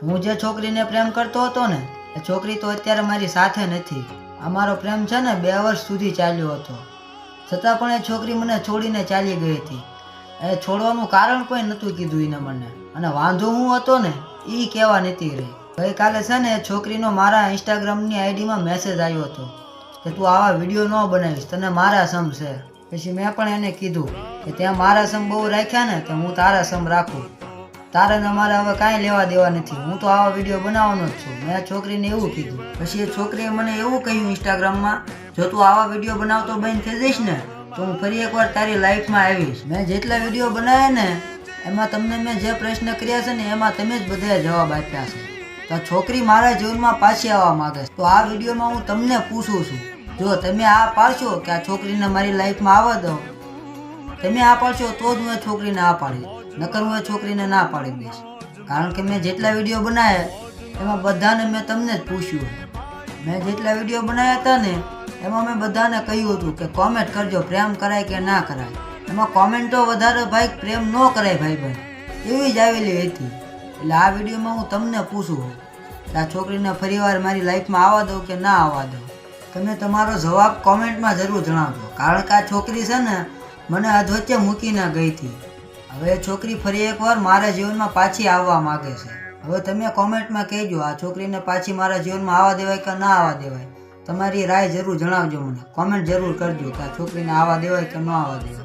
હું જે છોકરીને પ્રેમ કરતો હતો ને એ છોકરી તો અત્યારે મારી સાથે નથી. અમારો પ્રેમ છે ને 2 વર્ષ સુધી ચાલ્યો હતો, છતાં પણ એ છોકરી મને છોડીને ચાલી ગઈ હતી. એ છોડવાનું કારણ કોઈ નહોતું કીધું એને મને, અને વાંધો હું હતો ને એ કહેવા નથી રહી. ગઈકાલે છે ને એ છોકરીનો મારા ઇન્સ્ટાગ્રામની આઈડીમાં મેસેજ આવ્યો હતો કે તું આવા વિડીયો ન બનાવીશ, તને મારા સમ છે. પછી મેં પણ એને કીધું કે ત્યાં મારા સમ બહુ રાખ્યા ને તો હું તારા સમ રાખું, તારે ને મારે હવે કાંઈ લેવા દેવા નથી, હું તો આવા વિડીયો બનાવવાનો જ છું. મેં છોકરીને એવું કીધું. પછી એ છોકરીએ મને એવું કહ્યું ઇન્સ્ટાગ્રામમાં, જો તું આવા વિડીયો બનાવતો બંધ થઈ જઈશ ને તો હું ફરી એકવાર તારી લાઈફમાં આવીશ. મેં જેટલા વિડીયો બનાવ્યા ને એમાં તમને મેં જે પ્રશ્ન કર્યા છે ને એમાં તમે જ બધાએ જવાબ આપ્યા છે. તો છોકરી મારા જીવનમાં પાછી આવવા માંગે છે. તો આ વિડીયોમાં હું તમને પૂછું છું, જો તમે આ પાડશો કે આ છોકરીને મારી લાઈફમાં આવવા દો, તમે આ પાડશો તો જ હું એ છોકરીને આ પાડીશ, નકર હું એ છોકરીને ના પાડી દઈશ. કારણ કે મેં જેટલા વિડીયો બનાવ્યા એમાં બધાને મેં તમને જ પૂછ્યું. મેં જેટલા વિડીયો બનાવ્યા હતા ને એમાં મેં બધાને કહ્યું હતું કે કોમેન્ટ કરજો પ્રેમ કરાય કે ના કરાય. એમાં કોમેન્ટો વધારે ભાઈ પ્રેમ ન કરાય ભાઈબંધ એવી જ આવેલી હતી. એટલે આ વિડીયોમાં હું તમને પૂછું કે આ છોકરીને ફરીવાર મારી લાઈફમાં આવવા દઉં કે ના આવવા દઉં. તમે તમારો જવાબ કોમેન્ટમાં જરૂર જણાવજો, કારણ કે આ છોકરી છે ને મને અધવચ્ચે મૂકીને ગઈ હતી. હવે એ છોકરી ફરી એકવાર મારા જીવનમાં પાછી આવવા માગે છે. હવે તમે કોમેન્ટમાં કહેજો આ છોકરીને પાછી મારા જીવનમાં આવવા દેવાય કે ના આવવા દેવાય. તમારી રાય જરૂર જણાવજો, મને કોમેન્ટ જરૂર કરજો કે આ છોકરીને આવવા દેવાય કે ન આવવા દેવાય.